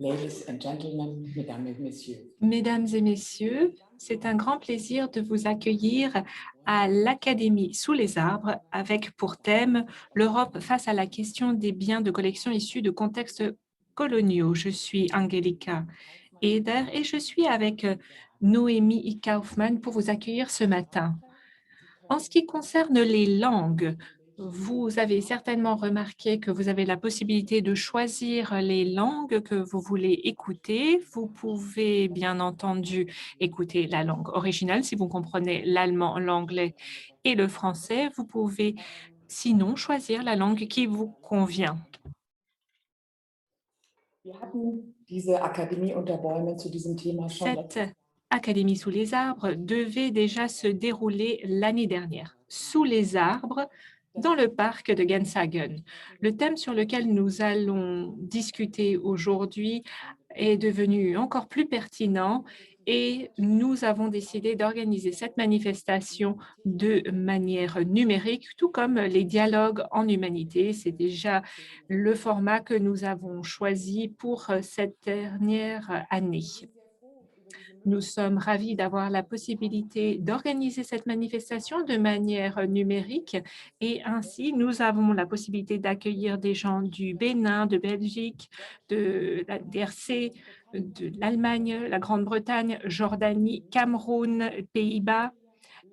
Ladies and gentlemen, mesdames et messieurs. Mesdames et messieurs, c'est un grand plaisir de vous accueillir à l'Académie Sous les arbres avec pour thème l'Europe face à la question des biens de collection issus de contextes coloniaux. Je suis Angelika Eder et je suis avec Noémie Kaufmann pour vous accueillir ce matin. En ce qui concerne les langues, vous avez certainement remarqué que vous avez la possibilité de choisir les langues que vous voulez écouter. Vous pouvez bien entendu écouter la langue originale si vous comprenez l'allemand, l'anglais et le français. Vous pouvez sinon choisir la langue qui vous convient. Wir hatten diese Akademie unter Bäumen zu diesem Thema schon Cette Académie sous les arbres devait déjà se dérouler l'année dernière, sous les arbres, dans le parc de Genshagen. Le thème sur lequel nous allons discuter aujourd'hui est devenu encore plus pertinent et nous avons décidé d'organiser cette manifestation de manière numérique, tout comme les dialogues en humanité. C'est déjà le format que nous avons choisi pour cette dernière année. Nous sommes ravis d'avoir la possibilité d'organiser cette manifestation de manière numérique et ainsi nous avons la possibilité d'accueillir des gens du Bénin, de Belgique, de la DRC, de l'Allemagne, la Grande-Bretagne, Jordanie, Cameroun, Pays-Bas,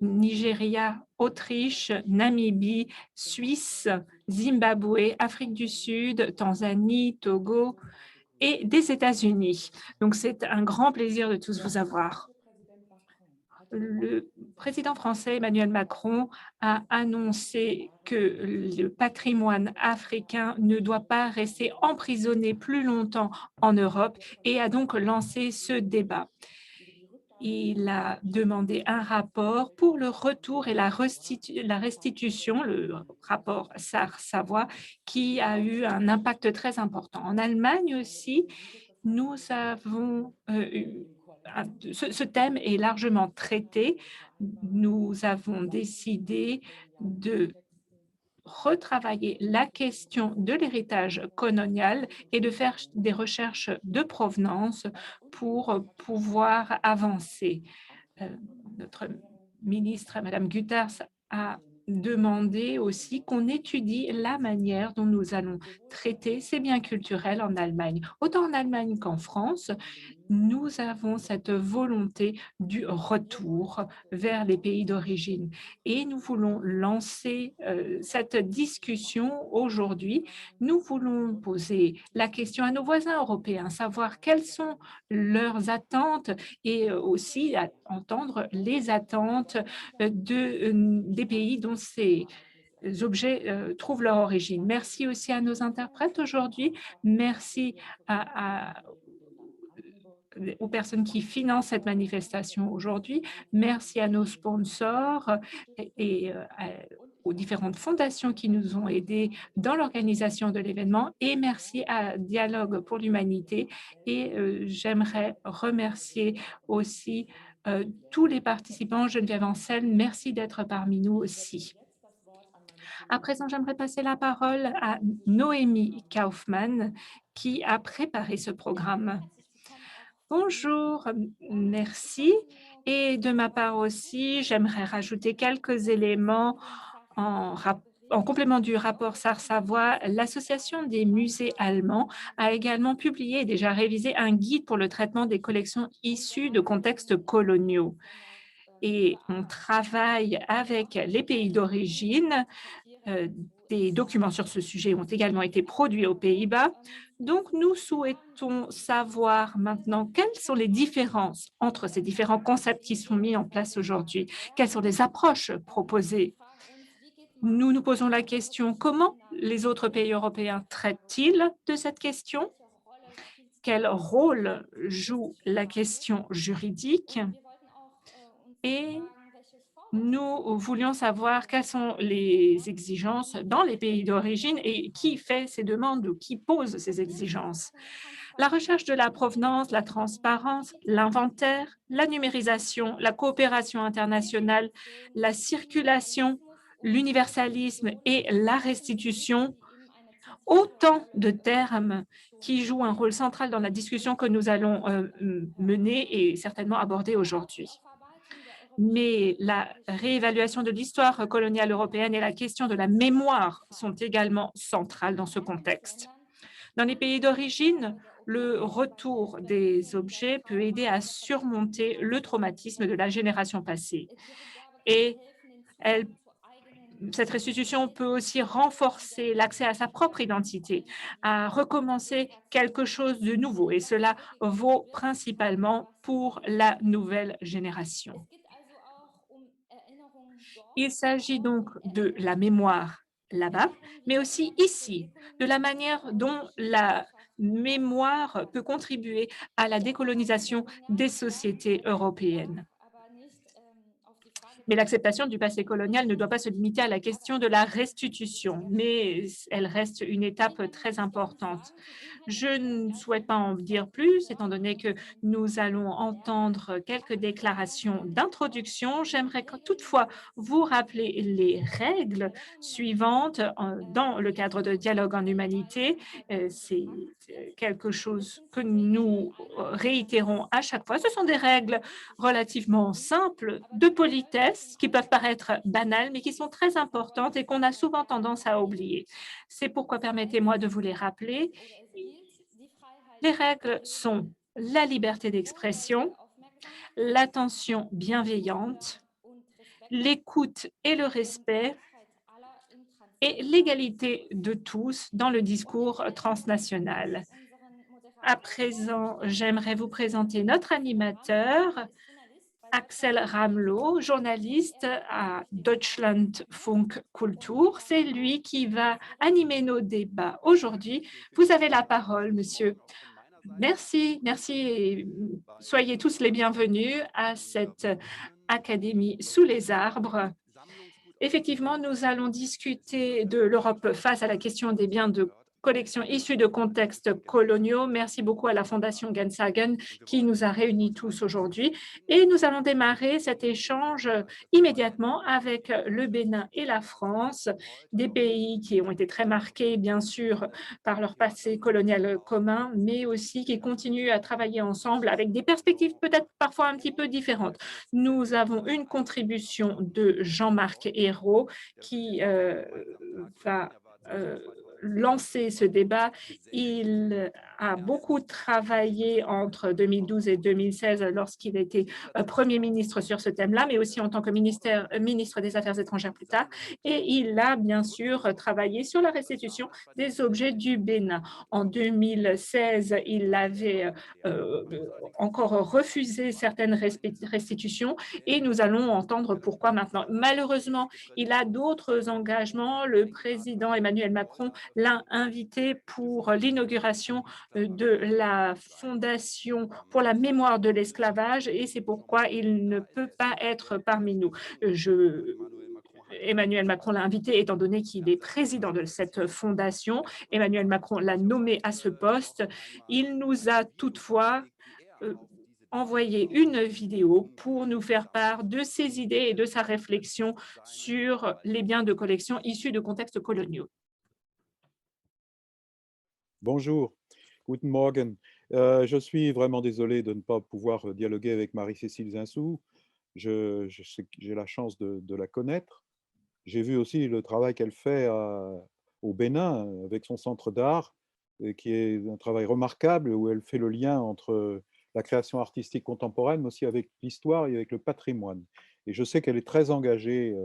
Nigeria, Autriche, Namibie, Suisse, Zimbabwe, Afrique du Sud, Tanzanie, Togo, et des États-Unis. Donc, c'est un grand plaisir de tous vous avoir. Le président français Emmanuel Macron a annoncé que le patrimoine africain ne doit pas rester emprisonné plus longtemps en Europe et a donc lancé ce débat. Il a demandé un rapport pour le retour et la restitution, le rapport Sarr-Savoy, qui a eu un impact très important. En Allemagne aussi, nous avons ce thème est largement traité. Nous avons décidé de retravailler la question de l'héritage colonial et de faire des recherches de provenance pour pouvoir avancer. Notre ministre, Madame Gutters, a demandé aussi qu'on étudie la manière dont nous allons traiter ces biens culturels en Allemagne. Autant en Allemagne qu'en France, nous avons cette volonté du retour vers les pays d'origine et nous voulons lancer cette discussion aujourd'hui. Nous voulons poser la question à nos voisins européens, savoir quelles sont leurs attentes et aussi entendre les attentes des pays dont ces objets trouvent leur origine. Merci aussi à nos interprètes aujourd'hui. Merci aux personnes qui financent cette manifestation aujourd'hui. Merci à nos sponsors et aux différentes fondations qui nous ont aidés dans l'organisation de l'événement et merci à Dialogue pour l'humanité et j'aimerais remercier aussi tous les participants. Geneviève Ancel, merci d'être parmi nous aussi. À présent, j'aimerais passer la parole à Noémie Kaufmann qui a préparé ce programme. Bonjour, merci. Et de ma part aussi, j'aimerais rajouter quelques éléments en complément du rapport Sarr-Savoy. L'Association des musées allemands a également publié et déjà révisé un guide pour le traitement des collections issues de contextes coloniaux. Et on travaille avec les pays d'origine. Des documents sur ce sujet ont également été produits aux Pays-Bas. Donc, nous souhaitons savoir maintenant quelles sont les différences entre ces différents concepts qui sont mis en place aujourd'hui. Quelles sont les approches proposées? Nous nous posons la question, comment les autres pays européens traitent-ils de cette question? Quel rôle joue la question juridique? Et nous voulions savoir quelles sont les exigences dans les pays d'origine et qui fait ces demandes ou qui pose ces exigences. La recherche de la provenance, la transparence, l'inventaire, la numérisation, la coopération internationale, la circulation, l'universalisme et la restitution Autant de termes qui jouent un rôle central dans la discussion que nous allons mener et certainement aborder aujourd'hui. Mais la réévaluation de l'histoire coloniale européenne et la question de la mémoire sont également centrales dans ce contexte. Dans les pays d'origine, le retour des objets peut aider à surmonter le traumatisme de la génération passée. Et elle cette restitution peut aussi renforcer l'accès à sa propre identité, à recommencer quelque chose de nouveau, et cela vaut principalement pour la nouvelle génération. Il s'agit donc de la mémoire là-bas, mais aussi ici, de la manière dont la mémoire peut contribuer à la décolonisation des sociétés européennes. Mais l'acceptation du passé colonial ne doit pas se limiter à la question de la restitution, mais elle reste une étape très importante. Je ne souhaite pas en dire plus, étant donné que nous allons entendre quelques déclarations d'introduction. J'aimerais toutefois vous rappeler les règles suivantes dans le cadre de dialogue en humanité. C'est quelque chose que nous réitérons à chaque fois. Ce sont des règles relativement simples de politesse qui peuvent paraître banales, mais qui sont très importantes et qu'on a souvent tendance à oublier. C'est pourquoi permettez-moi de vous les rappeler. Les règles sont la liberté d'expression, l'attention bienveillante, l'écoute et le respect et l'égalité de tous dans le discours transnational. À présent, j'aimerais vous présenter notre animateur, Axel Ramlo, journaliste à Deutschlandfunk Kultur. C'est lui qui va animer nos débats aujourd'hui. Vous avez la parole, monsieur. Merci, merci et soyez tous les bienvenus à cette académie sous les arbres. Effectivement, nous allons discuter de l'Europe face à la question des biens de collection issus de contextes coloniaux. Merci beaucoup à la Fondation Gensagen qui nous a réunis tous aujourd'hui. Et nous allons démarrer cet échange immédiatement avec le Bénin et la France, des pays qui ont été très marqués, bien sûr, par leur passé colonial commun, mais aussi qui continuent à travailler ensemble avec des perspectives peut-être parfois un petit peu différentes. Nous avons une contribution de Jean-Marc Ayrault qui va lancer ce débat. Il a beaucoup travaillé entre 2012 et 2016 lorsqu'il était Premier ministre sur ce thème-là, mais aussi en tant que ministre des Affaires étrangères plus tard. Et il a bien sûr travaillé sur la restitution des objets du Bénin. En 2016, il avait encore refusé certaines restitutions et nous allons entendre pourquoi maintenant. Malheureusement, il a d'autres engagements. Le président Emmanuel Macron l'a invité pour l'inauguration de la Fondation pour la mémoire de l'esclavage et c'est pourquoi il ne peut pas être parmi nous. Emmanuel Macron l'a invité étant donné qu'il est président de cette fondation. Emmanuel Macron l'a nommé à ce poste. Il nous a toutefois envoyé une vidéo pour nous faire part de ses idées et de sa réflexion sur les biens de collection issus de contextes coloniaux. Bonjour, guten Morgen. Je suis vraiment désolé de ne pas pouvoir dialoguer avec Marie-Cécile Zinsou. J'ai la chance de la connaître. J'ai vu aussi le travail qu'elle fait au Bénin avec son centre d'art, qui est un travail remarquable où elle fait le lien entre la création artistique contemporaine, mais aussi avec l'histoire et avec le patrimoine. Et je sais qu'elle est très engagée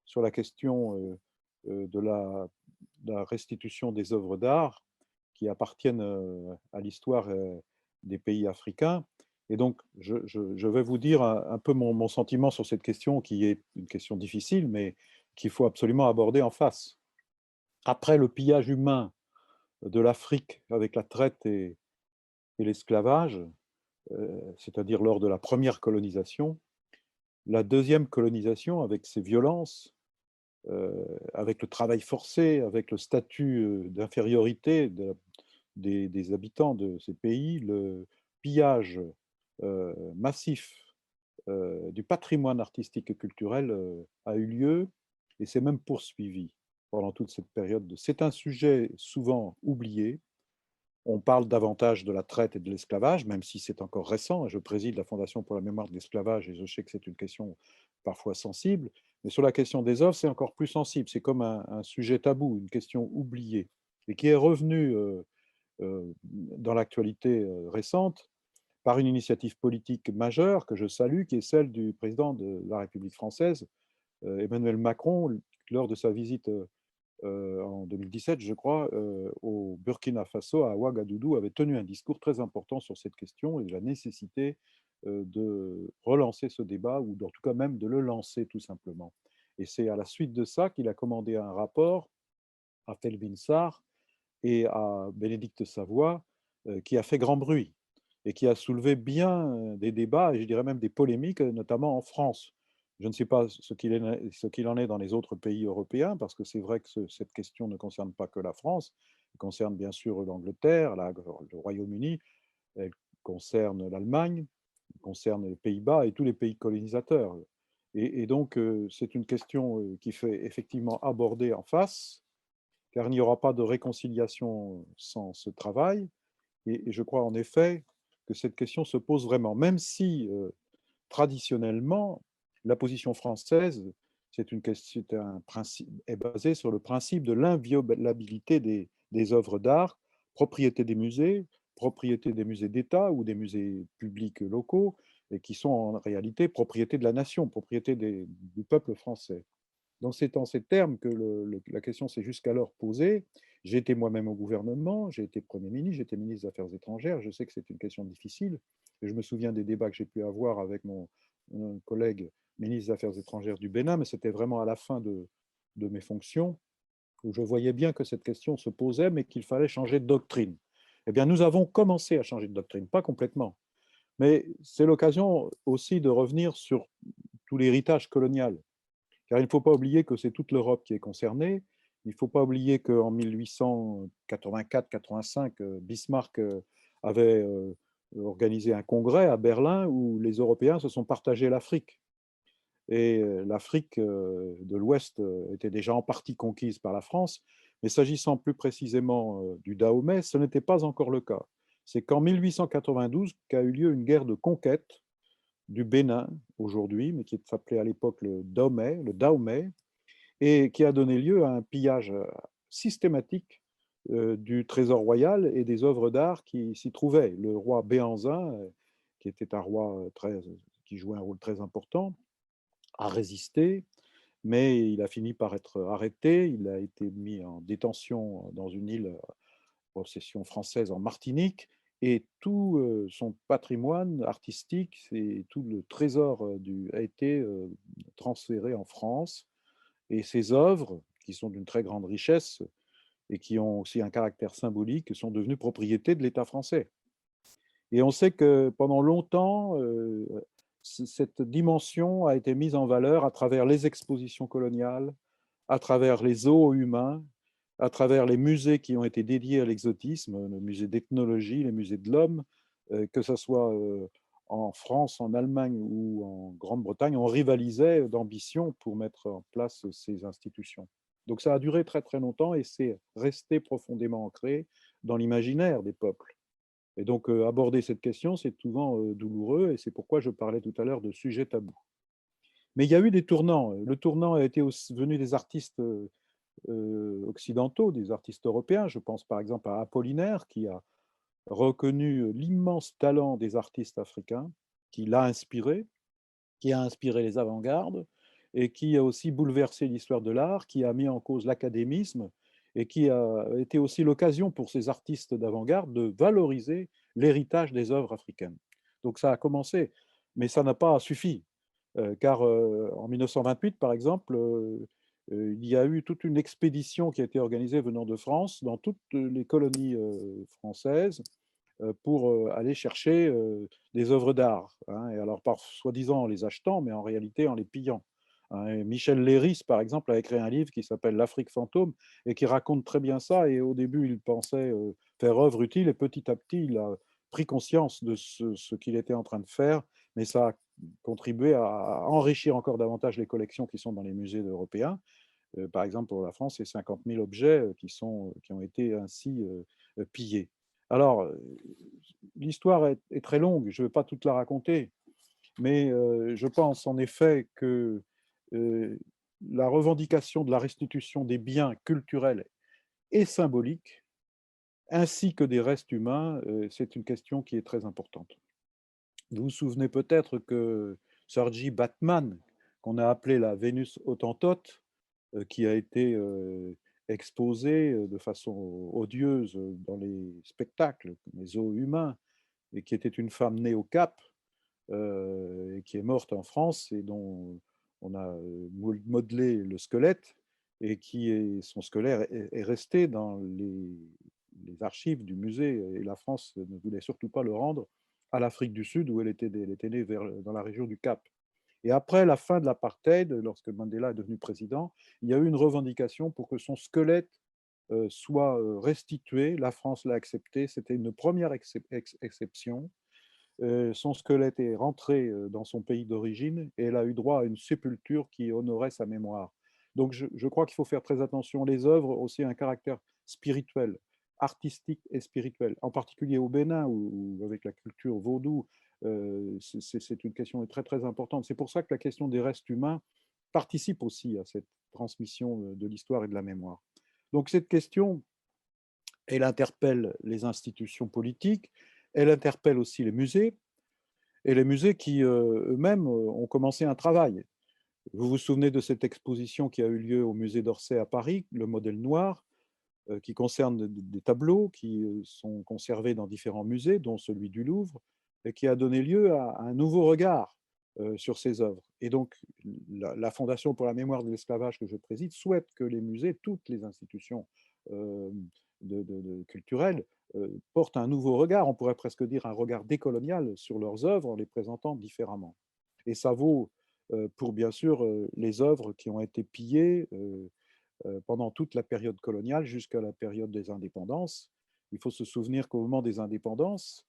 sur la question de la restitution des œuvres d'art qui appartiennent à l'histoire des pays africains. Et donc, je vais vous dire un peu mon sentiment sur cette question, qui est une question difficile, mais qu'il faut absolument aborder en face. Après le pillage humain de l'Afrique avec la traite et l'esclavage, c'est-à-dire lors de la première colonisation, la deuxième colonisation avec ses violences, avec le travail forcé, avec le statut d'infériorité des habitants de ces pays, le pillage massif du patrimoine artistique et culturel a eu lieu et s'est même poursuivi. pendant toute cette période. C'est un sujet souvent oublié. On parle davantage de la traite et de l'esclavage, même si c'est encore récent. Je préside la Fondation pour la mémoire de l'esclavage et je sais que c'est une question parfois sensible. Mais sur la question des œuvres, c'est encore plus sensible. C'est comme un sujet tabou, une question oubliée, et qui est revenu dans l'actualité récente par une initiative politique majeure que je salue, qui est celle du président de la République française, Emmanuel Macron, lors de sa visite en 2017, je crois, au Burkina Faso, à Ouagadougou, avait tenu un discours très important sur cette question et la nécessité de relancer ce débat, ou en tout cas même de le lancer tout simplement. Et c'est à la suite de ça qu'il a commandé un rapport à Felwine Sarr et à Bénédicte Savoy, qui a fait grand bruit et qui a soulevé bien des débats, et je dirais même des polémiques, notamment en France. Je ne sais pas ce qu'il en est dans les autres pays européens, parce que c'est vrai que cette question ne concerne pas que la France, elle concerne bien sûr l'Angleterre, le Royaume-Uni, elle concerne l'Allemagne, elle concerne les Pays-Bas et tous les pays colonisateurs. Et donc, c'est une question qui fait effectivement aborder en face, car il n'y aura pas de réconciliation sans ce travail. Et je crois en effet que cette question se pose vraiment, même si traditionnellement, la position française, c'est un principe, est basée sur le principe de l'inviolabilité des œuvres d'art, propriété des musées d'État ou des musées publics locaux, et qui sont en réalité propriété de la nation, propriété du peuple français. Donc c'est en ces termes que la question s'est jusqu'alors posée. J'ai été moi-même au gouvernement, j'ai été Premier ministre, j'ai été ministre des Affaires étrangères, je sais que c'est une question difficile, et je me souviens des débats que j'ai pu avoir avec mon collègue ministre des Affaires étrangères du Bénin, mais c'était vraiment à la fin de mes fonctions, où je voyais bien que cette question se posait, mais qu'il fallait changer de doctrine. Eh bien, nous avons commencé à changer de doctrine, pas complètement, mais c'est l'occasion aussi de revenir sur tout l'héritage colonial, car il ne faut pas oublier que c'est toute l'Europe qui est concernée. Il ne faut pas oublier qu'en 1884-85, Bismarck avait organisé un congrès à Berlin où les Européens se sont partagés l'Afrique. Et l'Afrique de l'Ouest était déjà en partie conquise par la France, mais s'agissant plus précisément du Dahomey, ce n'était pas encore le cas. C'est qu'en 1892 qu'a eu lieu une guerre de conquête du Bénin aujourd'hui, mais qui s'appelait à l'époque le Dahomey, et qui a donné lieu à un pillage systématique du trésor royal et des œuvres d'art qui s'y trouvaient. Le roi Béhanzin, qui était un roi qui jouait un rôle très important, a résisté, mais il a fini par être arrêté. Il a été mis en détention dans une île possession française en Martinique, et tout son patrimoine artistique et tout le trésor a été transféré en France. Et ces œuvres, qui sont d'une très grande richesse et qui ont aussi un caractère symbolique, sont devenues propriété de l'État français. Et on sait que pendant longtemps, cette dimension a été mise en valeur à travers les expositions coloniales, à travers les zoos humains, à travers les musées qui ont été dédiés à l'exotisme, le musée d'ethnologie, les musées de l'homme, que ce soit en France, en Allemagne ou en Grande-Bretagne, on rivalisait d'ambition pour mettre en place ces institutions. Donc ça a duré très très longtemps et c'est resté profondément ancré dans l'imaginaire des peuples. Et donc aborder cette question, c'est souvent douloureux, et c'est pourquoi je parlais tout à l'heure de sujet tabou. Mais il y a eu des tournants. Le tournant a été venu des artistes occidentaux, des artistes européens. Je pense par exemple à Apollinaire, qui a reconnu l'immense talent des artistes africains, qui l'a inspiré, qui a inspiré les avant-gardes, et qui a aussi bouleversé l'histoire de l'art, qui a mis en cause l'académisme, et qui a été aussi l'occasion pour ces artistes d'avant-garde de valoriser l'héritage des œuvres africaines. Donc ça a commencé, mais ça n'a pas suffi, car en 1928, par exemple, il y a eu toute une expédition qui a été organisée venant de France, dans toutes les colonies françaises, pour aller chercher des œuvres d'art. Hein, et alors, soi-disant en les achetant, mais en réalité en les pillant. Hein, et Michel Léris, par exemple, a écrit un livre qui s'appelle L'Afrique fantôme et qui raconte très bien ça. Et au début, il pensait faire œuvre utile, et petit à petit, il a pris conscience de ce qu'il était en train de faire, mais ça a contribué à enrichir encore davantage les collections qui sont dans les musées européens. Par exemple, pour la France, c'est 50 000 objets qui ont été ainsi pillés. Alors, l'histoire est très longue, je ne vais pas toute la raconter, mais je pense en effet que la revendication de la restitution des biens culturels et symboliques, ainsi que des restes humains, c'est une question qui est très importante. Vous vous souvenez peut-être que Sergi Batman, qu'on a appelé la Vénus Hottentote, qui a été exposée de façon odieuse dans les spectacles, les zoos humains, et qui était une femme née au Cap, et qui est morte en France et dont on a modelé le squelette et son squelette est resté dans les archives du musée et la France ne voulait surtout pas le rendre à l'Afrique du Sud où elle était née dans la région du Cap. Et après la fin de l'apartheid, lorsque Mandela est devenu président, il y a eu une revendication pour que son squelette soit restitué. La France l'a accepté. C'était une première exception. Son squelette est rentré dans son pays d'origine et elle a eu droit à une sépulture qui honorait sa mémoire. Donc je crois qu'il faut faire très attention. Les œuvres ont aussi un caractère spirituel, artistique et spirituel, en particulier au Bénin ou avec la culture vaudou. C'est une question très très importante. C'est pour ça que la question des restes humains participe aussi à cette transmission de l'histoire et de la mémoire. Donc cette question, elle interpelle les institutions politiques, elle interpelle aussi les musées, et les musées qui eux-mêmes ont commencé un travail. Vous vous souvenez de cette exposition qui a eu lieu au musée d'Orsay à Paris, le modèle noir, qui concerne des tableaux qui sont conservés dans différents musées, dont celui du Louvre, et qui a donné lieu à un nouveau regard sur ces œuvres. Et donc, la Fondation pour la mémoire de l'esclavage que je préside souhaite que les musées, toutes les institutions euh, culturelles, portent un nouveau regard, on pourrait presque dire un regard décolonial sur leurs œuvres en les présentant différemment. Et ça vaut pour, bien sûr, les œuvres qui ont été pillées pendant toute la période coloniale jusqu'à la période des indépendances. Il faut se souvenir qu'au moment des indépendances,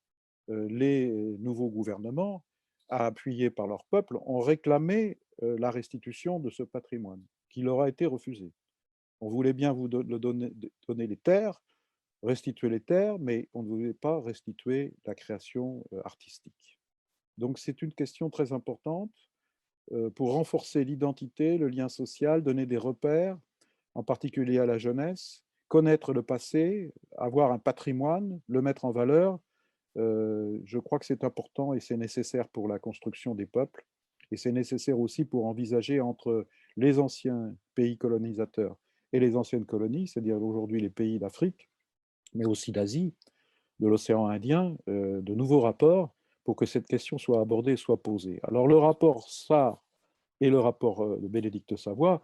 les nouveaux gouvernements, appuyés par leur peuple, ont réclamé la restitution de ce patrimoine qui leur a été refusé. On voulait bien vous donner les terres, restituer les terres, mais on ne voulait pas restituer la création artistique. Donc c'est une question très importante pour renforcer l'identité, le lien social, donner des repères, en particulier à la jeunesse, connaître le passé, avoir un patrimoine, le mettre en valeur. Je crois que c'est important et c'est nécessaire pour la construction des peuples. Et c'est nécessaire aussi pour envisager entre les anciens pays colonisateurs et les anciennes colonies, c'est-à-dire aujourd'hui les pays d'Afrique, mais aussi d'Asie, de l'océan Indien, de nouveaux rapports pour que cette question soit abordée, soit posée. Alors le rapport Sarr et le rapport de Bénédicte Savoy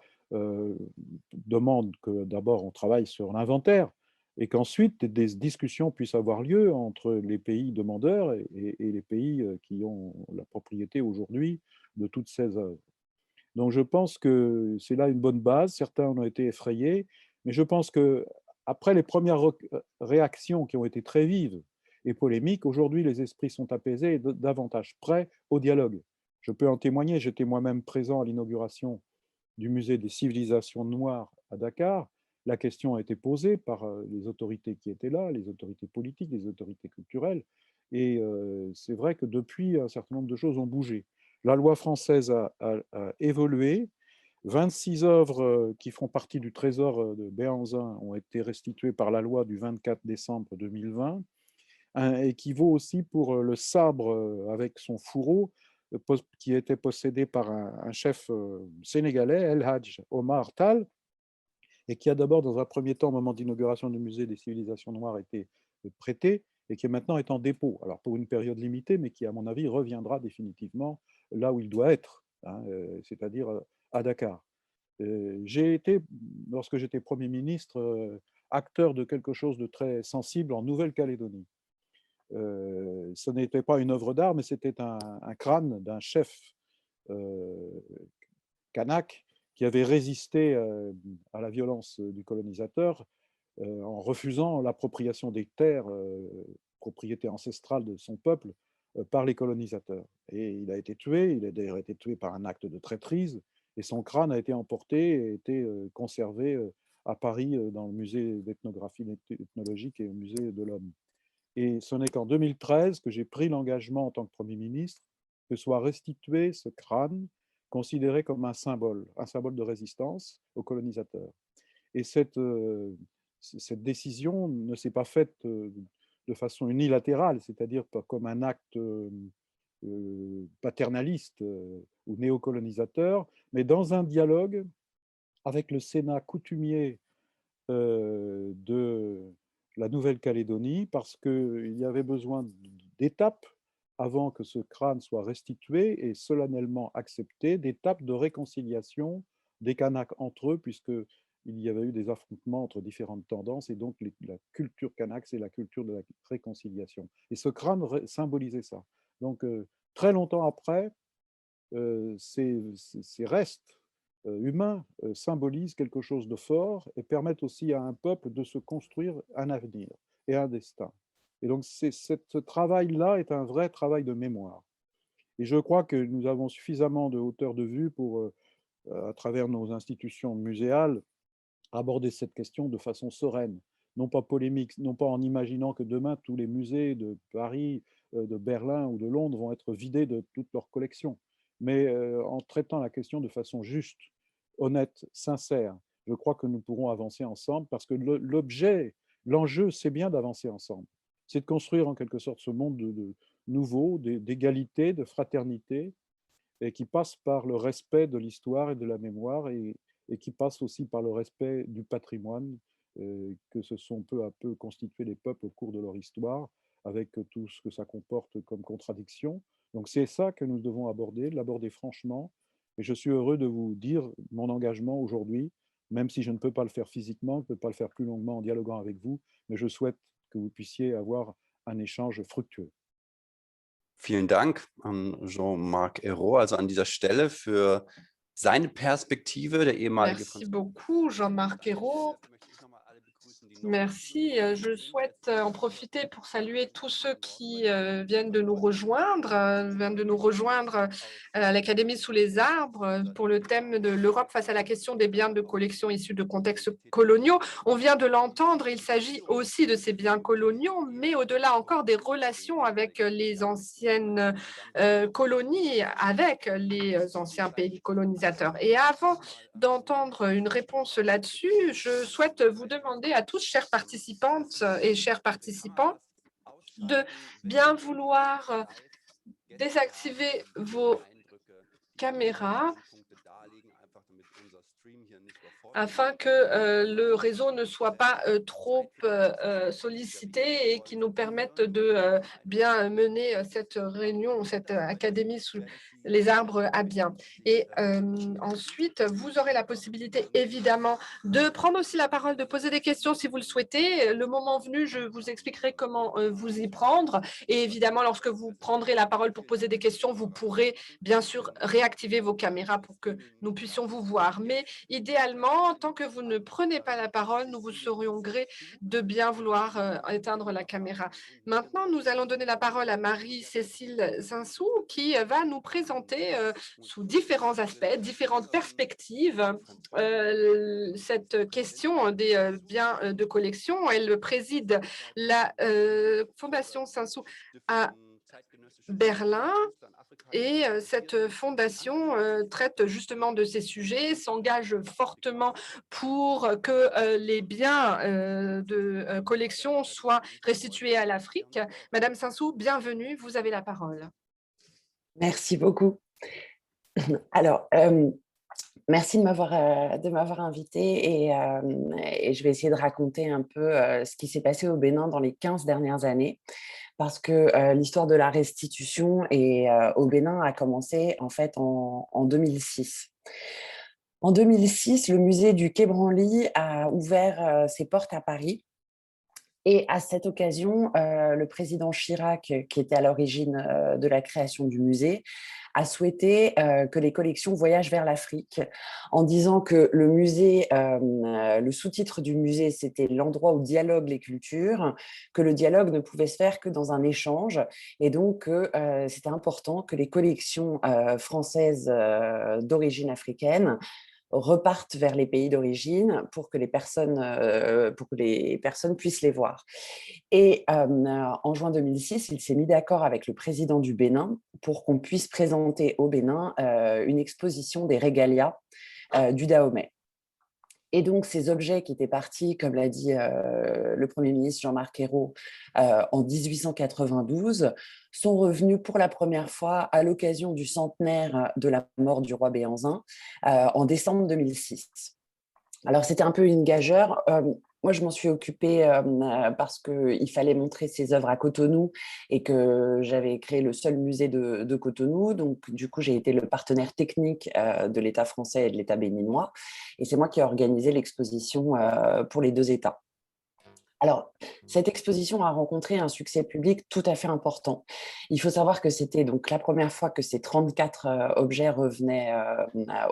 demandent que d'abord on travaille sur l'inventaire et qu'ensuite des discussions puissent avoir lieu entre les pays demandeurs et les pays qui ont la propriété aujourd'hui de toutes ces œuvres. Donc je pense que c'est là une bonne base. Certains en ont été effrayés, mais je pense que après les premières réactions qui ont été très vives et polémiques, aujourd'hui les esprits sont apaisés et davantage prêts au dialogue. Je peux en témoigner, j'étais moi-même présent à l'inauguration du musée des civilisations noires à Dakar. La question a été posée par les autorités qui étaient là, les autorités politiques, les autorités culturelles, et c'est vrai que depuis, un certain nombre de choses ont bougé. La loi française a évolué. 26 œuvres qui font partie du trésor de Béhanzin ont été restituées par la loi du 24 décembre 2020, et qui vaut aussi pour le sabre avec son fourreau qui était possédé par un chef sénégalais, El Hadj Omar Tal, et qui a d'abord, dans un premier temps, au moment d'inauguration du musée des civilisations noires, été prêté et qui maintenant est en dépôt. Alors pour une période limitée, mais qui, à mon avis, reviendra définitivement là où il doit être, hein, c'est-à-dire à Dakar. J'ai été, lorsque j'étais Premier ministre, acteur de quelque chose de très sensible en Nouvelle-Calédonie. Ce n'était pas une œuvre d'art, mais c'était un crâne d'un chef kanak qui avait résisté à la violence du colonisateur en refusant l'appropriation des terres, propriété ancestrale de son peuple, par les colonisateurs. Et il a été tué, il a d'ailleurs été tué par un acte de traîtrise, Et son crâne a été emporté et a été conservé à Paris dans le musée d'ethnographie ethnologique et au musée de l'Homme. Et ce n'est qu'en 2013 que j'ai pris l'engagement en tant que Premier ministre que soit restitué ce crâne considéré comme un symbole de résistance aux colonisateurs. Et cette décision ne s'est pas faite de façon unilatérale, c'est-à-dire pas comme un acte paternaliste ou néocolonisateur, mais dans un dialogue avec le Sénat coutumier de la Nouvelle-Calédonie, parce qu'il y avait besoin d'étapes avant que ce crâne soit restitué et solennellement accepté, d'étapes de réconciliation des Kanaks entre eux, puisqu'il y avait eu des affrontements entre différentes tendances, et donc la culture kanak, c'est la culture de la réconciliation. Et ce crâne symbolisait ça. Donc, très longtemps après, ces restes humains symbolisent quelque chose de fort et permettent aussi à un peuple de se construire un avenir et un destin. Et donc, ce travail-là est un vrai travail de mémoire. Et je crois que nous avons suffisamment de hauteur de vue pour, à travers nos institutions muséales, aborder cette question de façon sereine, non pas polémique, non pas en imaginant que demain, tous les musées de Paris, de Berlin ou de Londres vont être vidés de toutes leurs collections, mais en traitant la question de façon juste, honnête, sincère. Je crois que nous pourrons avancer ensemble parce que l'enjeu, c'est bien d'avancer ensemble. C'est de construire en quelque sorte ce monde nouveau, d'égalité, de fraternité, et qui passe par le respect de l'histoire et de la mémoire, et qui passe aussi par le respect du patrimoine que se sont peu à peu constitués les peuples au cours de leur histoire, avec tout ce que ça comporte comme contradiction. Donc c'est ça que nous devons aborder, l'aborder franchement. Et je suis heureux de vous dire mon engagement aujourd'hui, même si je ne peux pas le faire physiquement, je ne peux pas le faire plus longuement en dialoguant avec vous, mais je souhaite que vous puissiez avoir un échange fructueux. Vielen Dank an Jean-Marc Ayrault, also an dieser Stelle für seine Perspektive, der ehemalige Merci beaucoup, Jean-Marc Ayrault. Merci. Je souhaite en profiter pour saluer tous ceux qui viennent de nous rejoindre à l'Académie sous les arbres pour le thème de l'Europe face à la question des biens de collection issus de contextes coloniaux. On vient de l'entendre, il s'agit aussi de ces biens coloniaux, mais au-delà encore des relations avec les anciennes colonies, avec les anciens pays colonisateurs. Et avant d'entendre une réponse là-dessus, je souhaite vous demander à tous, chères participantes et chers participants, de bien vouloir désactiver vos caméras afin que le réseau ne soit pas trop sollicité et qui nous permette de bien mener cette réunion, cette académie sous les arbres à bien. Et ensuite, vous aurez la possibilité, évidemment, de prendre aussi la parole, de poser des questions si vous le souhaitez. Le moment venu, je vous expliquerai comment vous y prendre. Et évidemment, lorsque vous prendrez la parole pour poser des questions, vous pourrez bien sûr réactiver vos caméras pour que nous puissions vous voir. Mais idéalement, tant que vous ne prenez pas la parole, nous vous serions gré de bien vouloir éteindre la caméra. Maintenant, nous allons donner la parole à Marie-Cécile Zinsou qui va nous présenter sous différents aspects, différentes perspectives, cette question des biens de collection. Elle préside la Fondation Zinsou à Berlin. Et cette fondation traite justement de ces sujets, s'engage fortement pour que les biens de collection soient restitués à l'Afrique. Madame Zinsou, bienvenue, vous avez la parole. Merci beaucoup. Alors, merci de m'avoir invitée et je vais essayer de raconter un peu ce qui s'est passé au Bénin dans les 15 dernières années. Parce que l'histoire de la restitution au Bénin a commencé en fait en 2006. En 2006, le musée du Quai Branly a ouvert ses portes à Paris. Et à cette occasion, le président Chirac, qui était à l'origine de la création du musée, a souhaité que les collections voyagent vers l'Afrique en disant que le musée, le sous-titre du musée, c'était l'endroit où dialoguent les cultures, que le dialogue ne pouvait se faire que dans un échange et donc c'était important que les collections françaises d'origine africaine repartent vers les pays d'origine pour que les personnes puissent les voir. Et en juin 2006, il s'est mis d'accord avec le président du Bénin pour qu'on puisse présenter au Bénin une exposition des régalias du Dahomey. Et donc, ces objets qui étaient partis, comme l'a dit le Premier ministre Jean-Marc Ayrault, en 1892, sont revenus pour la première fois à l'occasion du centenaire de la mort du roi Béhanzin en décembre 2006. Alors, c'était un peu une gageure. Moi, je m'en suis occupée parce qu'il fallait montrer ces œuvres à Cotonou et que j'avais créé le seul musée de Cotonou. Donc, du coup, j'ai été le partenaire technique de l'État français et de l'État béninois. Et c'est moi qui ai organisé l'exposition pour les deux États. Alors, cette exposition a rencontré un succès public tout à fait important. Il faut savoir que c'était donc la première fois que ces 34 objets revenaient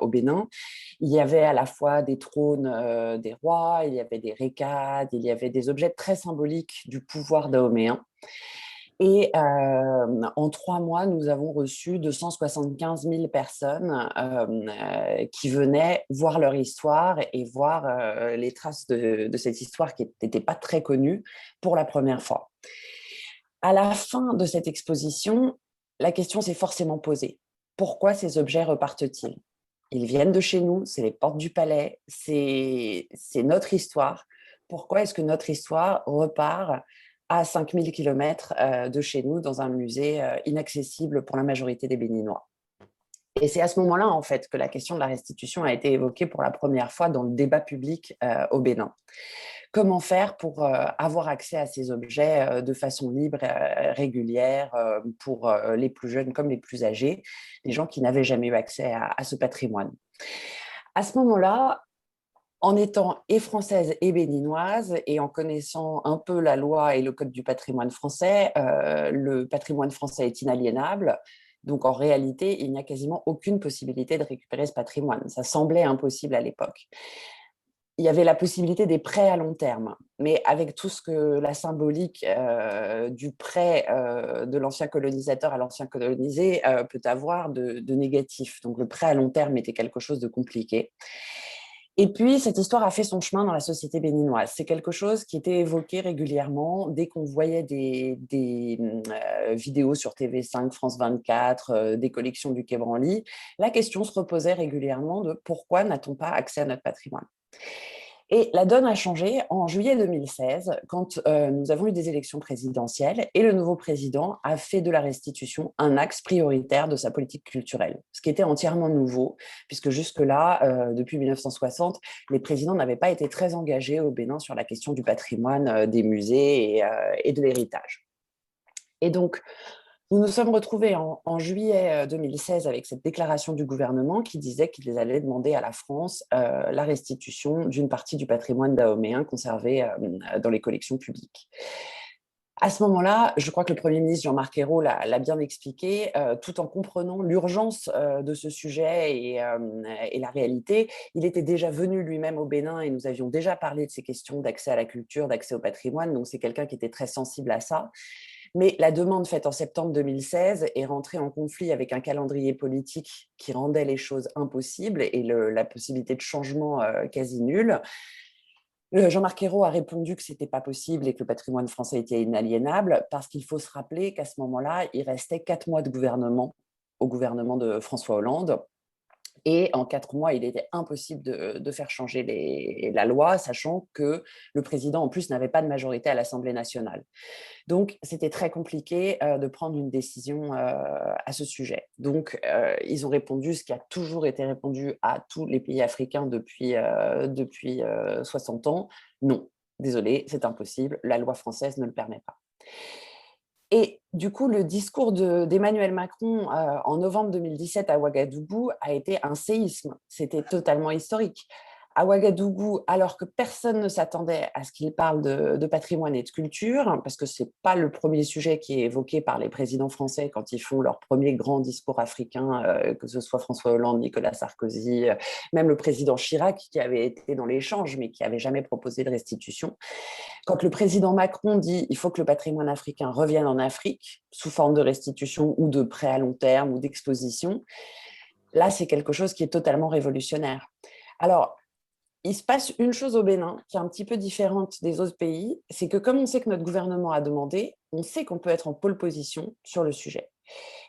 au Bénin. Il y avait à la fois des trônes des rois, il y avait des récades, il y avait des objets très symboliques du pouvoir dahoméen. Et en 3 mois, nous avons reçu 275 000 personnes qui venaient voir leur histoire et voir les traces de cette histoire qui n'était pas très connue pour la première fois. À la fin de cette exposition, la question s'est forcément posée. Pourquoi ces objets repartent-ils? Ils viennent de chez nous, c'est les portes du palais, c'est notre histoire. Pourquoi est-ce que notre histoire repart à 5000 km de chez nous, dans un musée inaccessible pour la majorité des Béninois? Et c'est à ce moment-là, en fait, que la question de la restitution a été évoquée pour la première fois dans le débat public au Bénin. Comment faire pour avoir accès à ces objets de façon libre, régulière, pour les plus jeunes comme les plus âgés, les gens qui n'avaient jamais eu accès à ce patrimoine? À ce moment-là, en étant et française et béninoise et en connaissant un peu la loi et le code du patrimoine français, le patrimoine français est inaliénable. Donc, en réalité, il n'y a quasiment aucune possibilité de récupérer ce patrimoine. Ça semblait impossible à l'époque. Il y avait la possibilité des prêts à long terme, mais avec tout ce que la symbolique du prêt de l'ancien colonisateur à l'ancien colonisé peut avoir de négatif. Donc, le prêt à long terme était quelque chose de compliqué. Et puis, cette histoire a fait son chemin dans la société béninoise. C'est quelque chose qui était évoqué régulièrement dès qu'on voyait des vidéos sur TV5, France 24, des collections du Quai Branly. La question se reposait régulièrement de pourquoi n'a-t-on pas accès à notre patrimoine? Et la donne a changé en juillet 2016, quand nous avons eu des élections présidentielles et le nouveau président a fait de la restitution un axe prioritaire de sa politique culturelle, ce qui était entièrement nouveau, puisque jusque-là, depuis 1960, les présidents n'avaient pas été très engagés au Bénin sur la question du patrimoine, des musées et de l'héritage. Et donc, nous nous sommes retrouvés en juillet 2016 avec cette déclaration du gouvernement qui disait qu'ils allaient demander à la France la restitution d'une partie du patrimoine dahoméen conservé dans les collections publiques. À ce moment-là, je crois que le Premier ministre Jean-Marc Ayrault l'a bien expliqué, tout en comprenant l'urgence de ce sujet et la réalité. Il était déjà venu lui-même au Bénin et nous avions déjà parlé de ces questions d'accès à la culture, d'accès au patrimoine, donc c'est quelqu'un qui était très sensible à ça. Mais la demande faite en septembre 2016 est rentrée en conflit avec un calendrier politique qui rendait les choses impossibles et la possibilité de changement quasi nulle. Jean-Marc Ayrault a répondu que ce n'était pas possible et que le patrimoine français était inaliénable parce qu'il faut se rappeler qu'à ce moment-là, il restait 4 mois de gouvernement au gouvernement de François Hollande. Et en 4 mois, il était impossible de faire changer la loi, sachant que le président, en plus, n'avait pas de majorité à l'Assemblée nationale. Donc, c'était très compliqué de prendre une décision à ce sujet. Donc, ils ont répondu ce qui a toujours été répondu à tous les pays africains depuis 60 ans. Non, désolé, c'est impossible, la loi française ne le permet pas. Et du coup, le discours d'Emmanuel Macron en novembre 2017 à Ouagadougou a été un séisme. C'était totalement historique. à Ouagadougou, alors que personne ne s'attendait à ce qu'il parle de patrimoine et de culture, parce que ce n'est pas le premier sujet qui est évoqué par les présidents français quand ils font leur premier grand discours africain, que ce soit François Hollande, Nicolas Sarkozy, même le président Chirac, qui avait été dans l'échange, mais qui n'avait jamais proposé de restitution. Quand le président Macron dit qu'il faut que le patrimoine africain revienne en Afrique, sous forme de restitution ou de prêt à long terme ou d'exposition, là, c'est quelque chose qui est totalement révolutionnaire. Alors, il se passe une chose au Bénin qui est un petit peu différente des autres pays, c'est que comme on sait que notre gouvernement a demandé, on sait qu'on peut être en pole position sur le sujet.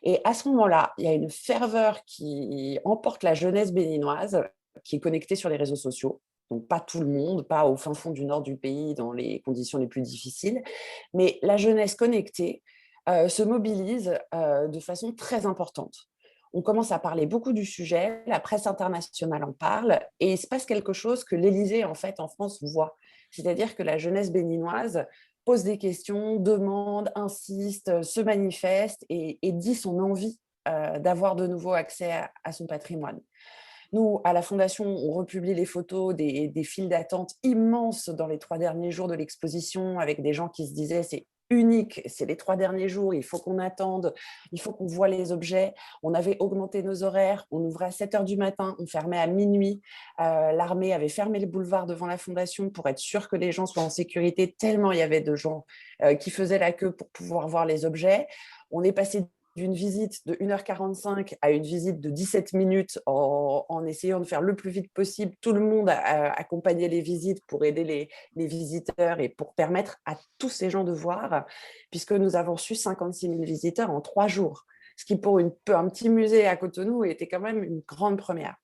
Et à ce moment-là, il y a une ferveur qui emporte la jeunesse béninoise qui est connectée sur les réseaux sociaux. Donc pas tout le monde, pas au fin fond du nord du pays dans les conditions les plus difficiles, mais la jeunesse connectée se mobilise de façon très importante. On commence à parler beaucoup du sujet, la presse internationale en parle, et il se passe quelque chose que l'Élysée, en fait, en France, voit. C'est-à-dire que la jeunesse béninoise pose des questions, demande, insiste, se manifeste et dit son envie d'avoir de nouveau accès à son patrimoine. Nous, à la Fondation, on republie les photos des files d'attente immenses dans les 3 derniers jours de l'exposition, avec des gens qui se disaient c'est unique, c'est les 3 derniers jours, il faut qu'on attende, il faut qu'on voit les objets. On avait augmenté nos horaires, on ouvrait à 7h du matin, on fermait à minuit. L'armée avait fermé le boulevard devant la Fondation pour être sûr que les gens soient en sécurité, tellement il y avait de gens qui faisaient la queue pour pouvoir voir les objets. On est passé d'une visite de 1h45 à une visite de 17 minutes en essayant de faire le plus vite possible. Tout le monde a accompagné les visites pour aider les visiteurs et pour permettre à tous ces gens de voir, puisque nous avons reçu 56 000 visiteurs en 3 jours, ce qui pour un petit musée à Cotonou était quand même une grande première.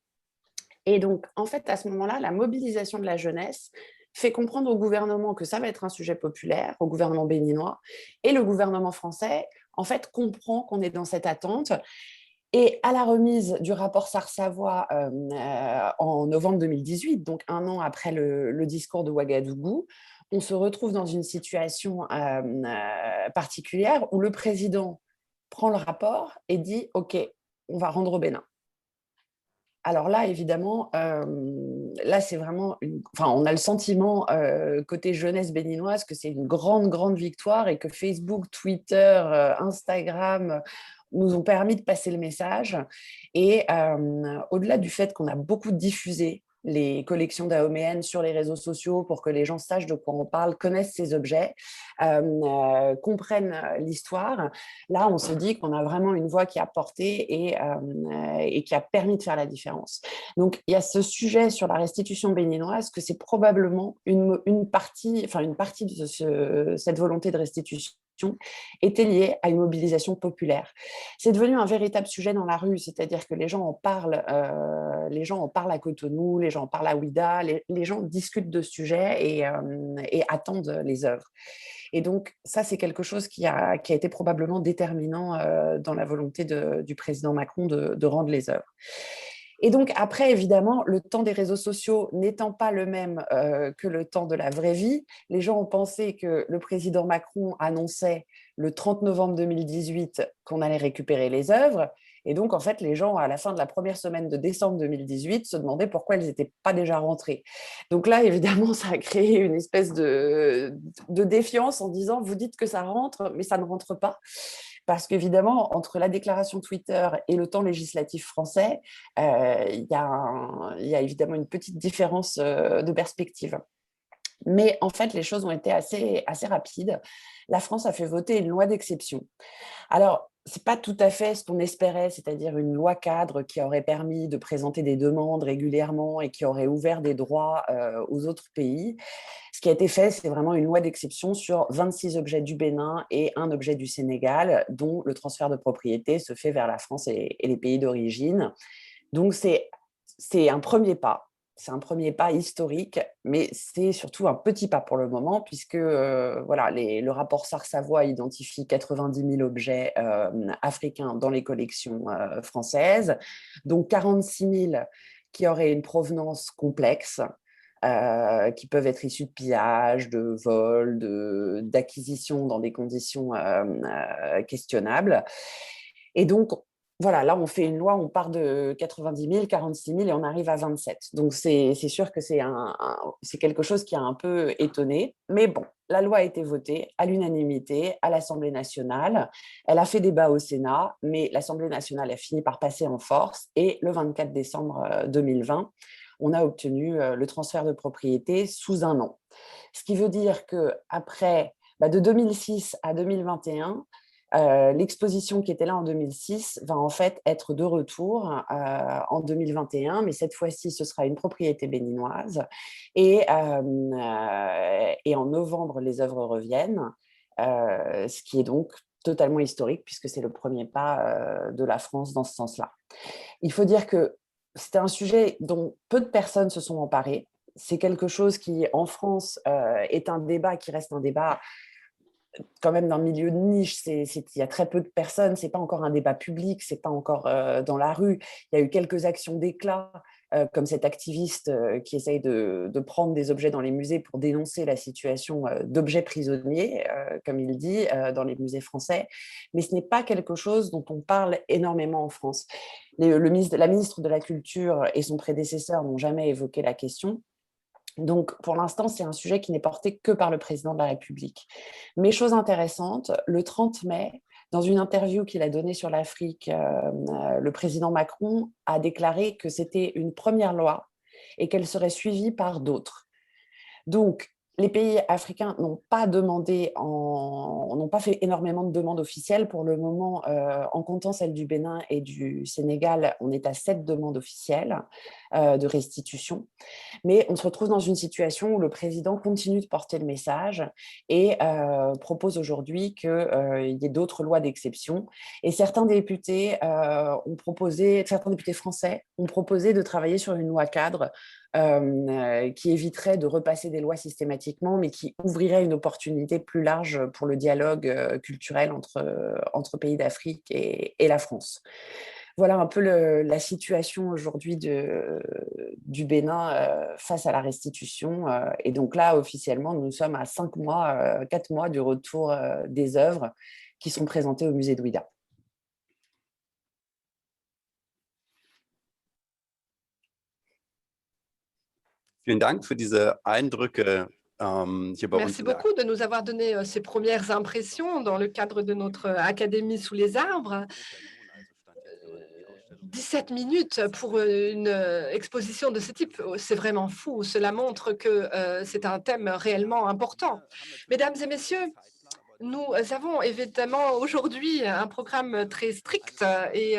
Et donc, en fait, à ce moment-là, la mobilisation de la jeunesse fait comprendre au gouvernement que ça va être un sujet populaire, au gouvernement béninois, et le gouvernement français, en fait, comprend qu'on est dans cette attente. Et à la remise du rapport Sarr-Savoy en novembre 2018, donc 1 an après le discours de Ouagadougou, on se retrouve dans une situation particulière où le président prend le rapport et dit « Ok, on va rendre au Bénin ». Alors là, évidemment, là, c'est vraiment on a le sentiment, côté jeunesse béninoise, que c'est une grande, grande victoire et que Facebook, Twitter, Instagram nous ont permis de passer le message. Et au-delà du fait qu'on a beaucoup diffusé les collections dahoméennes sur les réseaux sociaux pour que les gens sachent de quoi on parle, connaissent ces objets, comprennent l'histoire. Là, on se dit qu'on a vraiment une voix qui a porté et qui a permis de faire la différence. Donc, il y a ce sujet sur la restitution béninoise que c'est probablement une partie de cette volonté de restitution était liée à une mobilisation populaire. C'est devenu un véritable sujet dans la rue, c'est-à-dire que les gens en parlent à Cotonou, les gens en parlent à Ouidah, les gens discutent de ce sujet et attendent les œuvres. Et donc, ça, c'est quelque chose qui a été probablement déterminant dans la volonté du président Macron de rendre les œuvres. Et donc, après, évidemment, le temps des réseaux sociaux n'étant pas le même que le temps de la vraie vie, les gens ont pensé que le président Macron annonçait le 30 novembre 2018 qu'on allait récupérer les œuvres. Et donc, en fait, les gens, à la fin de la première semaine de décembre 2018, se demandaient pourquoi elles n'étaient pas déjà rentrées. Donc là, évidemment, ça a créé une espèce de défiance en disant « vous dites que ça rentre, mais ça ne rentre pas ». Parce qu'évidemment, entre la déclaration Twitter et le temps législatif français, il y a évidemment une petite différence de perspective. Mais en fait, les choses ont été assez rapides. La France a fait voter une loi d'exception. Alors, ce n'est pas tout à fait ce qu'on espérait, c'est-à-dire une loi cadre qui aurait permis de présenter des demandes régulièrement et qui aurait ouvert des droits aux autres pays. Ce qui a été fait, c'est vraiment une loi d'exception sur 26 objets du Bénin et un objet du Sénégal, dont le transfert de propriété se fait vers la France et les pays d'origine. Donc, c'est un premier pas. C'est un premier pas historique, mais c'est surtout un petit pas pour le moment, puisque le rapport Sarr-Savoy identifie 90 000 objets africains dans les collections françaises, donc 46 000 qui auraient une provenance complexe, qui peuvent être issus de pillage, de vol, d'acquisition dans des conditions questionnables. Et donc, voilà, là, on fait une loi, on part de 90 000, 46 000 et on arrive à 27. Donc, c'est sûr que c'est quelque chose qui a un peu étonné. Mais bon, la loi a été votée à l'unanimité à l'Assemblée nationale. Elle a fait débat au Sénat, mais l'Assemblée nationale a fini par passer en force. Et le 24 décembre 2020, on a obtenu le transfert de propriété sous un an. Ce qui veut dire qu'après, de 2006 à 2021, l'exposition qui était là en 2006 va en fait être de retour en 2021, mais cette fois-ci, ce sera une propriété béninoise. Et en novembre, les œuvres reviennent, ce qui est donc totalement historique puisque c'est le premier pas de la France dans ce sens-là. Il faut dire que c'était un sujet dont peu de personnes se sont emparées. C'est quelque chose qui, en France, est un débat qui reste un débat quand même dans le milieu de niche. Il y a très peu de personnes, ce n'est pas encore un débat public, ce n'est pas encore dans la rue. Il y a eu quelques actions d'éclat, comme cet activiste qui essaye de prendre des objets dans les musées pour dénoncer la situation d'objets prisonniers, comme il dit, dans les musées français. Mais ce n'est pas quelque chose dont on parle énormément en France. La ministre de la Culture et son prédécesseur n'ont jamais évoqué la question. Donc, pour l'instant, c'est un sujet qui n'est porté que par le président de la République. Mais chose intéressante, le 30 mai, dans une interview qu'il a donnée sur l'Afrique, le président Macron a déclaré que c'était une première loi et qu'elle serait suivie par d'autres. Donc, les pays africains n'ont pas fait énormément de demandes officielles. Pour le moment, en comptant celle du Bénin et du Sénégal, on est à 7 demandes officielles de restitution. Mais on se retrouve dans une situation où le président continue de porter le message et propose aujourd'hui qu'il y ait d'autres lois d'exception. Et certains députés français ont proposé de travailler sur une loi cadre qui éviterait de repasser des lois systématiquement, mais qui ouvrirait une opportunité plus large pour le dialogue culturel entre pays d'Afrique et la France. Voilà un peu la situation aujourd'hui du Bénin face à la restitution. Et donc là, officiellement, nous sommes à 4 mois du retour des œuvres qui sont présentées au musée d'Ouidah. Vielen Dank für diese Eindrücke hier bei uns. Merci beaucoup de nous avoir donné ces premières impressions dans le cadre de notre Académie sous les arbres. 17 minutes pour une exposition de ce type, c'est vraiment fou. Cela montre que c'est un thème réellement important. Mesdames et messieurs, nous avons évidemment aujourd'hui un programme très strict et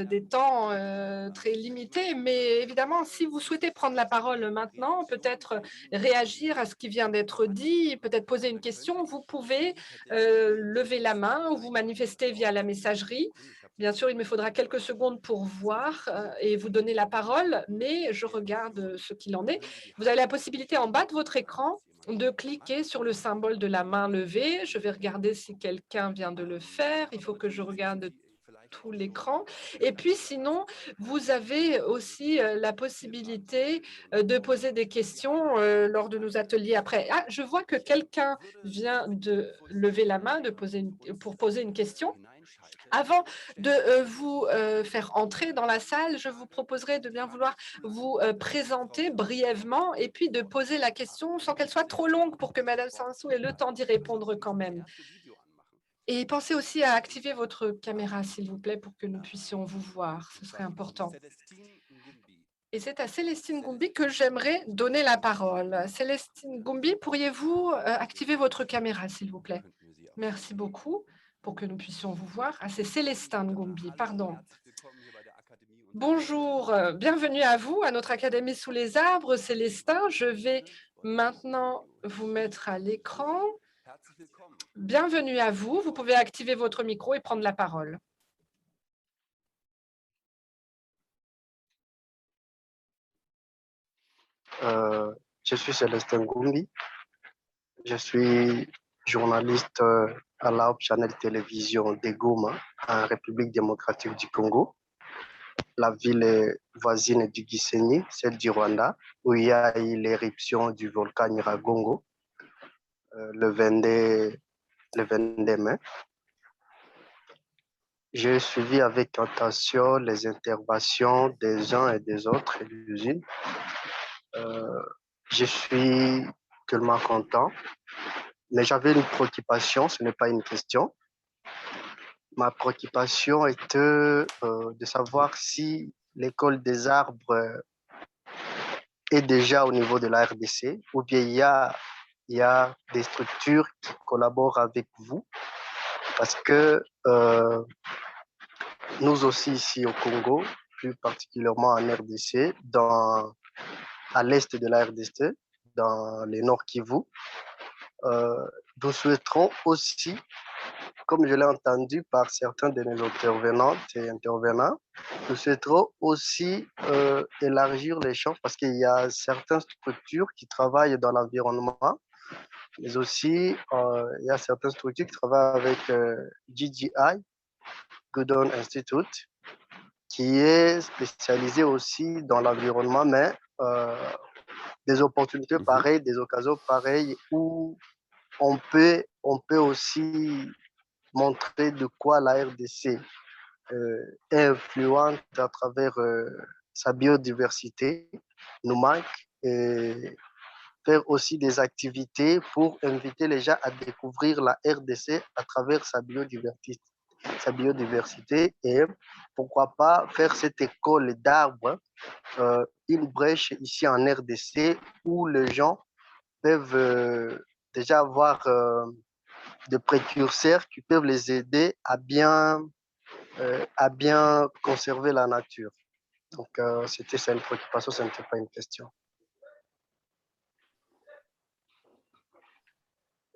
des temps très limités, mais évidemment, si vous souhaitez prendre la parole maintenant, peut-être réagir à ce qui vient d'être dit, peut-être poser une question, vous pouvez lever la main ou vous manifester via la messagerie. Bien sûr, il me faudra quelques secondes pour voir et vous donner la parole, mais je regarde ce qu'il en est. Vous avez la possibilité en bas de votre écran de cliquer sur le symbole de la main levée. Je vais regarder si quelqu'un vient de le faire. Il faut que je regarde tout l'écran. Et puis sinon, vous avez aussi la possibilité de poser des questions lors de nos ateliers après. Ah, je vois que quelqu'un vient de lever la main pour poser une question. Avant de vous faire entrer dans la salle, je vous proposerai de bien vouloir vous présenter brièvement et puis de poser la question sans qu'elle soit trop longue pour que Madame Sansou ait le temps d'y répondre quand même. Et pensez aussi à activer votre caméra, s'il vous plaît, pour que nous puissions vous voir. Ce serait important. Et c'est à Célestine Goumbi que j'aimerais donner la parole. Célestine Goumbi, pourriez-vous activer votre caméra, s'il vous plaît? Merci beaucoup pour que nous puissions vous voir. Ah, c'est Célestine Goumbi, pardon. Bonjour, bienvenue à vous, à notre Académie sous les arbres. Célestin, je vais maintenant vous mettre à l'écran. Bienvenue à vous. Vous pouvez activer votre micro et prendre la parole. Je suis Célestin Goumbi. Je suis journaliste à la Channel Télévision de Goma, en République démocratique du Congo. La ville est voisine du Gisenyi, celle du Rwanda, où il y a eu l'éruption du volcan Nyiragongo le 22 mai. J'ai suivi avec attention les interventions des uns et des autres et des unes. Euh, je suis tellement content, mais j'avais une préoccupation, ce n'est pas une question. Ma préoccupation était de savoir si l'école des arbres est déjà au niveau de la RDC ou bien il y a des structures qui collaborent avec vous parce que nous aussi ici au Congo, plus particulièrement en RDC, à l'est de la RDC, dans le Nord Kivu, nous souhaiterons aussi, comme je l'ai entendu par certains de nos intervenantes et intervenants, nous souhaiterons aussi élargir les champs parce qu'il y a certaines structures qui travaillent dans l'environnement, mais aussi il y a certaines structures qui travaillent avec GGI, Goodon Institute, qui est spécialisé aussi dans l'environnement, mais des opportunités pareilles, des occasions pareilles où on peut aussi montrer de quoi la RDC est influente à travers sa biodiversité, nous manque, et faire aussi des activités pour inviter les gens à découvrir la RDC à travers sa biodiversité et pourquoi pas faire cette école d'arbres, une brèche ici en RDC où les gens peuvent déjà avoir des précurseurs qui peuvent les aider à bien conserver la nature. Donc, c'était ça une préoccupation, ce n'était pas une question.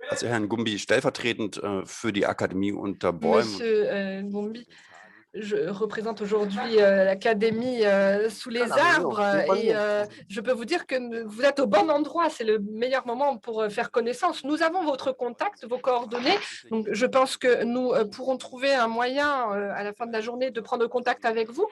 Also Herrn Gumbi, stellvertretend für die Akademie unter Bäumen. Monsieur Gumbi, je représente aujourd'hui l'Académie sous les arbres et je peux vous dire que vous êtes au bon endroit. C'est le meilleur moment pour faire connaissance. Nous avons votre contact, vos coordonnées. Donc, je pense que nous pourrons trouver un moyen à la fin de la journée de prendre contact avec vous.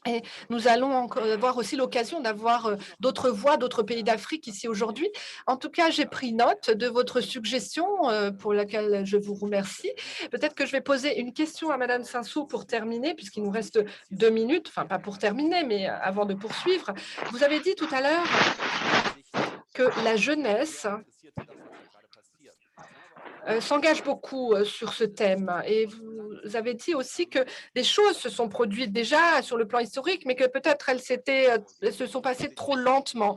Et nous allons avoir aussi l'occasion d'avoir d'autres voix, d'autres pays d'Afrique ici aujourd'hui. En tout cas, j'ai pris note de votre suggestion pour laquelle je vous remercie. Peut-être que je vais poser une question à Madame Sansou pour terminer, puisqu'il nous reste 2 minutes, enfin pas pour terminer, mais avant de poursuivre. Vous avez dit tout à l'heure que la jeunesse s'engage beaucoup sur ce thème. Et vous avez dit aussi que des choses se sont produites déjà sur le plan historique, mais que peut-être elles se sont passées trop lentement.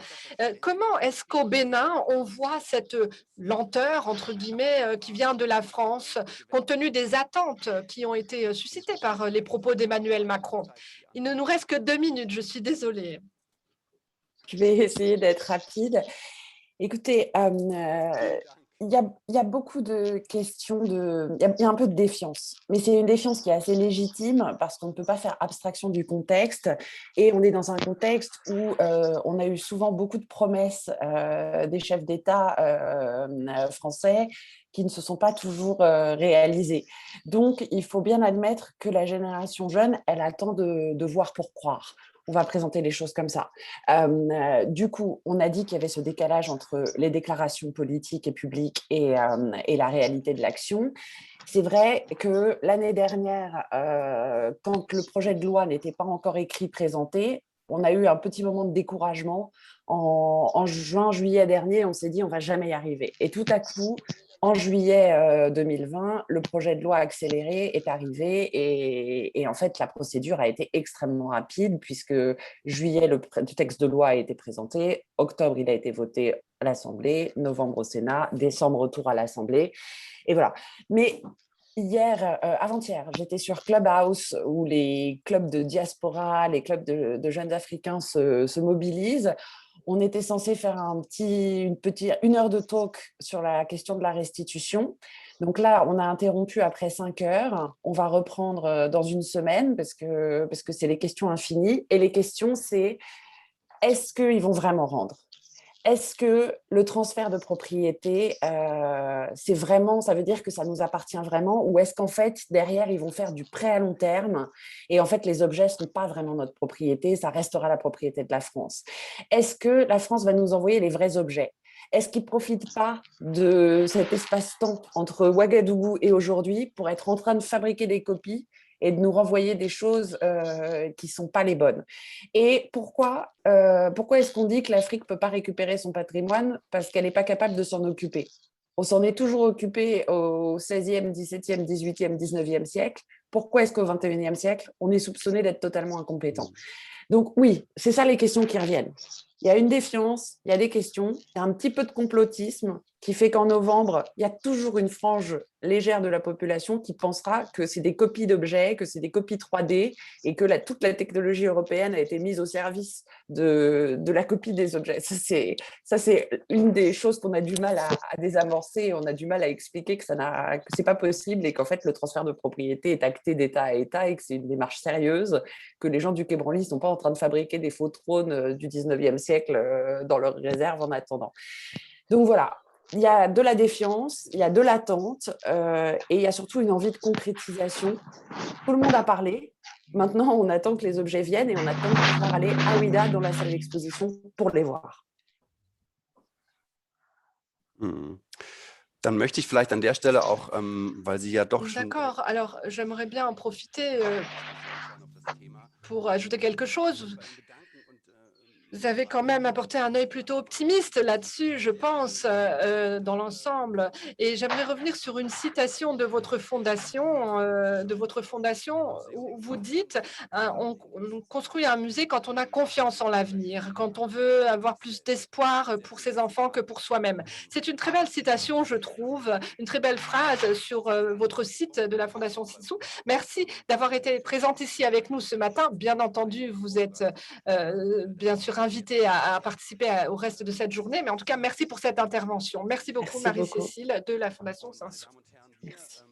Comment est-ce qu'au Bénin, on voit cette lenteur, entre guillemets, qui vient de la France, compte tenu des attentes qui ont été suscitées par les propos d'Emmanuel Macron? Il ne nous reste que 2 minutes, je suis désolée. Je vais essayer d'être rapide. Écoutez, il y a beaucoup de questions, il y a un peu de défiance, mais c'est une défiance qui est assez légitime parce qu'on ne peut pas faire abstraction du contexte et on est dans un contexte où on a eu souvent beaucoup de promesses des chefs d'État français qui ne se sont pas toujours réalisées. Donc, il faut bien admettre que la génération jeune, elle attend de voir pour croire. On va présenter les choses comme ça. Du coup, on a dit qu'il y avait ce décalage entre les déclarations politiques et publiques et la réalité de l'action. C'est vrai que l'année dernière, quand le projet de loi n'était pas encore écrit, présenté, on a eu un petit moment de découragement. En juin, juillet dernier, on s'est dit on ne va jamais y arriver. Et tout à coup, en juillet 2020, le projet de loi accéléré est arrivé et en fait, la procédure a été extrêmement rapide puisque juillet, le texte de loi a été présenté, octobre, il a été voté à l'Assemblée, novembre au Sénat, décembre, retour à l'Assemblée. Et voilà. Mais avant-hier, j'étais sur Clubhouse où les clubs de diaspora, les clubs de jeunes Africains se mobilisent. On était censé faire une heure de talk sur la question de la restitution. Donc là, on a interrompu après 5 heures. On va reprendre dans une semaine parce que c'est les questions infinies. Et les questions, c'est est-ce qu'ils vont vraiment rendre ? Est-ce que le transfert de propriété, c'est vraiment, ça veut dire que ça nous appartient vraiment, ou est-ce qu'en fait, derrière, ils vont faire du prêt à long terme et en fait, les objets ne sont pas vraiment notre propriété, ça restera la propriété de la France. Est-ce que la France va nous envoyer les vrais objets ? Est-ce qu'ils ne profitent pas de cet espace-temps entre Ouagadougou et aujourd'hui pour être en train de fabriquer des copies et de nous renvoyer des choses qui ne sont pas les bonnes. Et pourquoi est-ce qu'on dit que l'Afrique ne peut pas récupérer son patrimoine? Parce qu'elle n'est pas capable de s'en occuper. On s'en est toujours occupé au XVIe, XVIIe, XVIIIe, XIXe siècle. Pourquoi est-ce qu'au XXIe siècle, on est soupçonné d'être totalement incompétent? Donc oui, c'est ça les questions qui reviennent. Il y a une défiance, il y a des questions, il y a un petit peu de complotisme qui fait qu'en novembre, il y a toujours une frange légère de la population qui pensera que c'est des copies d'objets, que c'est des copies 3D et que toute la technologie européenne a été mise au service de la copie des objets. Ça, c'est une des choses qu'on a du mal à désamorcer. On a du mal à expliquer que ce n'est pas possible et qu'en fait, le transfert de propriété est acté d'État à État et que c'est une démarche sérieuse, que les gens du Quai Branly ne sont pas en train de fabriquer des faux trônes du 19e siècle dans leurs réserves en attendant. Donc voilà. Il y a de la défiance, il y a de l'attente et il y a surtout une envie de concrétisation. Tout le monde a parlé. Maintenant, on attend que les objets viennent et on attend de pouvoir aller à Ouidah dans la salle d'exposition pour les voir. Dann möchte ich vielleicht an der Stelle auch, weil Sie ja doch schon... D'accord, alors j'aimerais bien en profiter pour ajouter quelque chose. Vous avez quand même apporté un œil plutôt optimiste là-dessus, je pense, dans l'ensemble. Et j'aimerais revenir sur une citation de votre fondation, où vous dites on construit un musée quand on a confiance en l'avenir, quand on veut avoir plus d'espoir pour ses enfants que pour soi-même. C'est une très belle citation, je trouve, une très belle phrase sur votre site de la Fondation Sinsou. Merci d'avoir été présente ici avec nous ce matin. Bien entendu, vous êtes bien sûr invité à participer au reste de cette journée, mais en tout cas, merci pour cette intervention. Merci beaucoup, Marie-Cécile de la Fondation Sinsou. Merci.